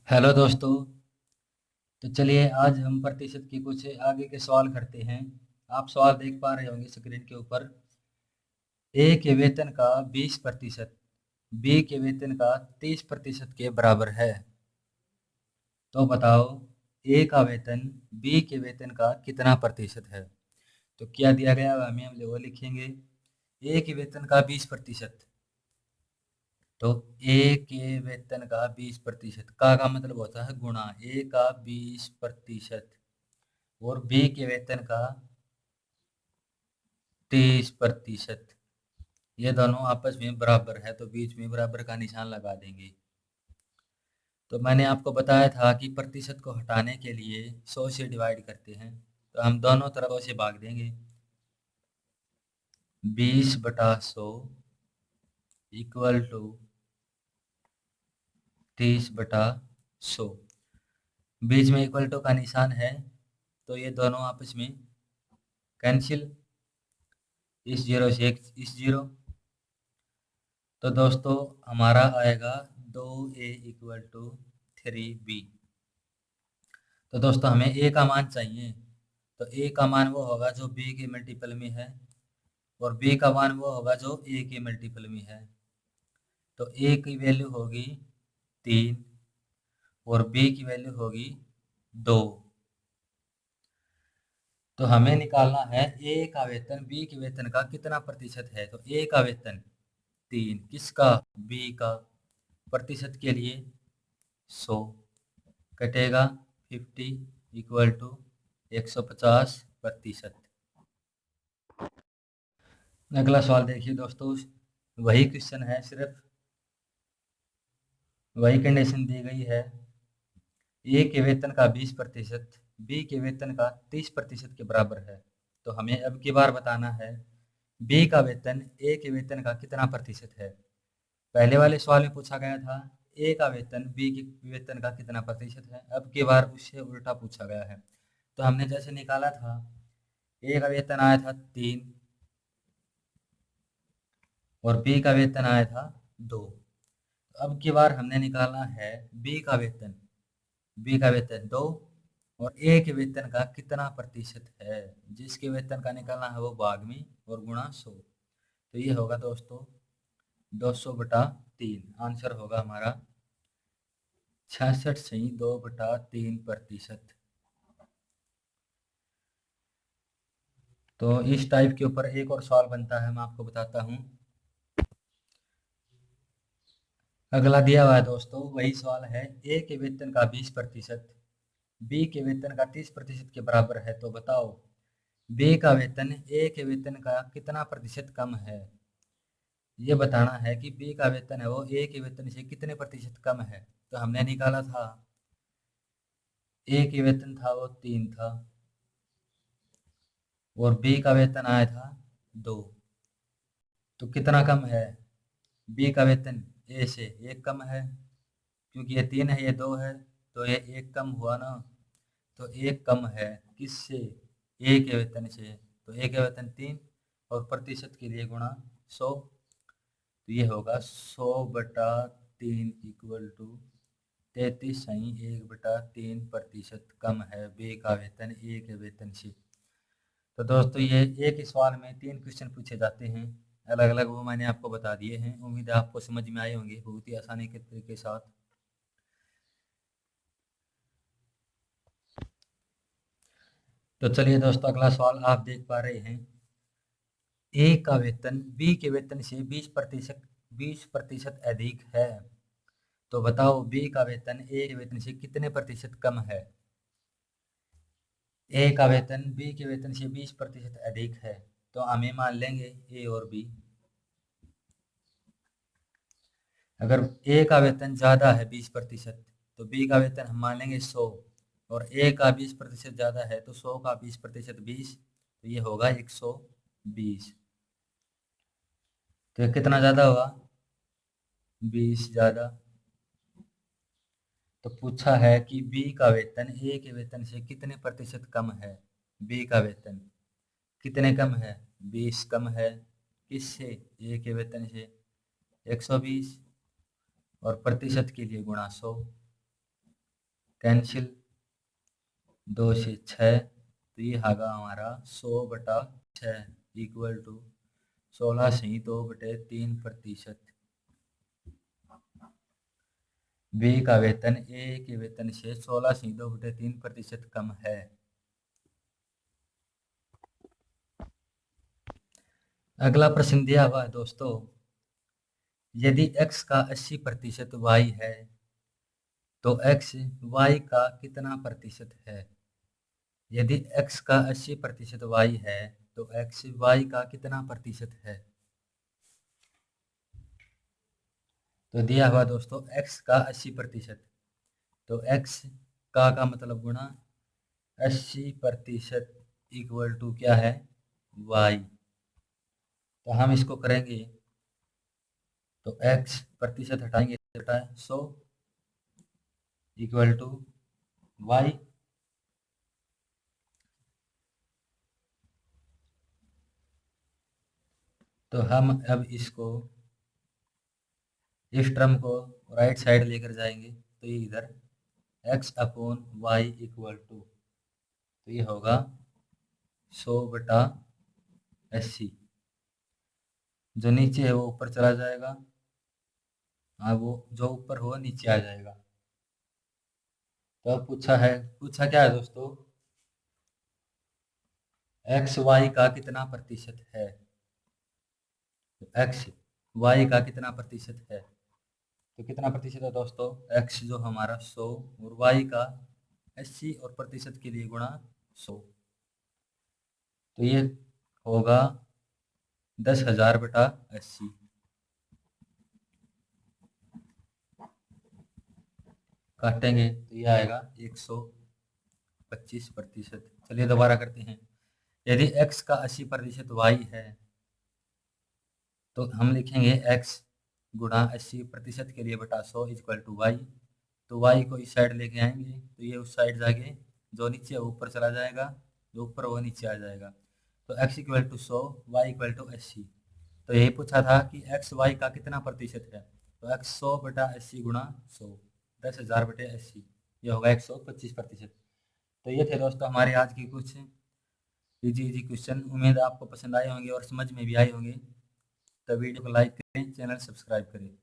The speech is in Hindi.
हेलो दोस्तों। तो चलिए आज हम प्रतिशत की कुछ आगे के सवाल करते हैं। आप सवाल देख पा रहे होंगे स्क्रीन के ऊपर। ए के वेतन का 20% बी के वेतन का 30% के बराबर है। तो बताओ, ए का वेतन बी के वेतन का कितना प्रतिशत है। तो क्या दिया गया है हमें हम वो लिखेंगे। ए के वेतन का 20%। तो ए के वेतन का 20% का मतलब होता है गुणा ए का 20% और बी के वेतन का 30%। ये दोनों आपस में बराबर है तो बीच में बराबर का निशान लगा देंगे। तो मैंने आपको बताया था कि प्रतिशत को हटाने के लिए 100 से डिवाइड करते हैं। तो हम दोनों तरफों से भाग देंगे। 20/100 इक्वल टू 30/100। बीच में इक्वल टू का निशान है तो ये दोनों आपस में कैंसिल। इस जीरो से एक इस जीरो। तो दोस्तों हमारा आएगा 2a इक्वल टू 3b। तो दोस्तों हमें ए का मान चाहिए। तो ए का मान वो होगा जो बी के मल्टीपल में है और बी का मान वो होगा जो ए के मल्टीपल में है। तो ए की वैल्यू होगी 3 और बी की वैल्यू होगी 2। तो हमें निकालना है ए का वेतन बी के वेतन का कितना प्रतिशत है। तो ए का वेतन 3, किसका, बी का। प्रतिशत के लिए 100 कटेगा 50 इक्वल टू 150%। अगला सवाल देखिए दोस्तों। वही क्वेश्चन है, सिर्फ वही कंडीशन दी गई है। ए के वेतन का 20% बी के वेतन का 30% के बराबर है। तो हमें अब की बार बताना है बी का वेतन ए के वेतन का कितना प्रतिशत है। पहले वाले सवाल में पूछा गया था ए का वेतन बी के वेतन का कितना प्रतिशत है। अब की बार उससे उल्टा पूछा गया है। तो हमने जैसे निकाला था, ए का वेतन आया था 3 और बी का वेतन आया था 2। अब की बार हमने निकालना है बी का वेतन। बी का वेतन 2 और ए के वेतन का कितना प्रतिशत है। जिसके वेतन का निकालना है वो भाग में और गुणा 100। तो ये होगा दोस्तों 200/3। आंसर होगा हमारा 66.2/3%। तो इस टाइप के ऊपर एक और सवाल बनता है, मैं आपको बताता हूँ। अगला दिया हुआ है दोस्तों, वही सवाल है। ए के वेतन का 20% बी के वेतन का 30% के बराबर है। तो बताओ बी का वेतन ए के वेतन का कितना प्रतिशत कम है। ये बताना है कि बी का वेतन है वो ए के वेतन से कितने प्रतिशत कम है। तो हमने निकाला था ए के वेतन था वो 3 था और बी का वेतन आया था 2। तो कितना कम है बी का वेतन ए से। एक कम है क्योंकि ये 3 है ये 2 है। तो ये एक कम हुआ ना। तो एक कम है किससे, ए के वेतन से। तो ए के वेतन 3 और प्रतिशत के लिए गुणा 100। तो ये होगा 100/3 इक्वल टू 33.1/3% कम है बी का वेतन ए के वेतन से। तो दोस्तों ये एक ही सवाल में 3 क्वेश्चन पूछे जाते हैं अलग अलग, वो मैंने आपको बता दिए हैं। उम्मीद है आपको समझ में आए होंगे बहुत ही आसानी के तरीके के साथ। तो चलिए दोस्तों अगला सवाल आप देख पा रहे हैं। ए का वेतन बी के वेतन से 20% अधिक है। तो बताओ बी का वेतन ए के वेतन से कितने प्रतिशत कम है। ए का वेतन बी के वेतन से 20% अधिक है। तो हमें मान लेंगे ए और बी। अगर ए का वेतन ज़्यादा है 20% तो बी का वेतन हम मान लेंगे 100। और ए का 20% ज़्यादा है तो 100 का 20% 20। तो ये होगा 120। तो ये कितना ज़्यादा हुआ, 20 ज़्यादा। तो पूछा है कि बी का वेतन ए के वेतन से कितने प्रतिशत कम है। बी का वेतन कितने कम है, 20 कम है। किससे, ए के वेतन से 120 और प्रतिशत के लिए गुणा 100। कैंसिल 2 से 6, तो ये आगा हमारा 100/6 इक्वल टू 16.2/3%। बी का वेतन ए के वेतन से 16.2/3% कम है। अगला प्रश्न दिया हुआ है दोस्तों, यदि x का 80% y है तो x y का कितना प्रतिशत है। यदि x का 80% y है तो x y का कितना प्रतिशत है। तो दिया हुआ दोस्तों x का 80%, तो x का मतलब गुणा 80% इक्वल टू क्या है, y। तो हम इसको करेंगे तो x प्रतिशत हटाएंगे, 100 इक्वल टू y। तो हम अब इसको इस टर्म को राइट साइड लेकर जाएंगे, तो ये इधर x/y इक्वल टू, तो ये होगा 100/80। जो नीचे है वो ऊपर चला जाएगा, हाँ वो जो ऊपर हो नीचे आ जाएगा। तो अब पूछा क्या है दोस्तों, एक्स वाई का कितना प्रतिशत है। तो एक्स वाई का कितना प्रतिशत है, तो कितना प्रतिशत है दोस्तों, एक्स जो हमारा 100 और वाई का 80 और प्रतिशत के लिए गुणा 100, तो ये होगा 10,000/80। काटेंगे तो ये आएगा 125%। चलिए दोबारा करते हैं, यदि x का 80% y है तो हम लिखेंगे x गुणा 80% के लिए बटा 100 इक्वल टू वाई। तो y को इस साइड लेके आएंगे तो ये उस साइड जाके जो नीचे ऊपर चला जाएगा, जो ऊपर वो नीचे आ जाएगा। तो x equal to 100, y equal to 80। तो यही पूछा था कि x y का कितना प्रतिशत है, तो x 100/80 गुणा 100, 10,000/80, ये होगा 125%। तो ये थे दोस्तों हमारे आज की कुछ इजी क्वेश्चन। उम्मीद आपको पसंद आए होंगे और समझ में भी आए होंगे। तो वीडियो को लाइक करें, चैनल सब्सक्राइब करें।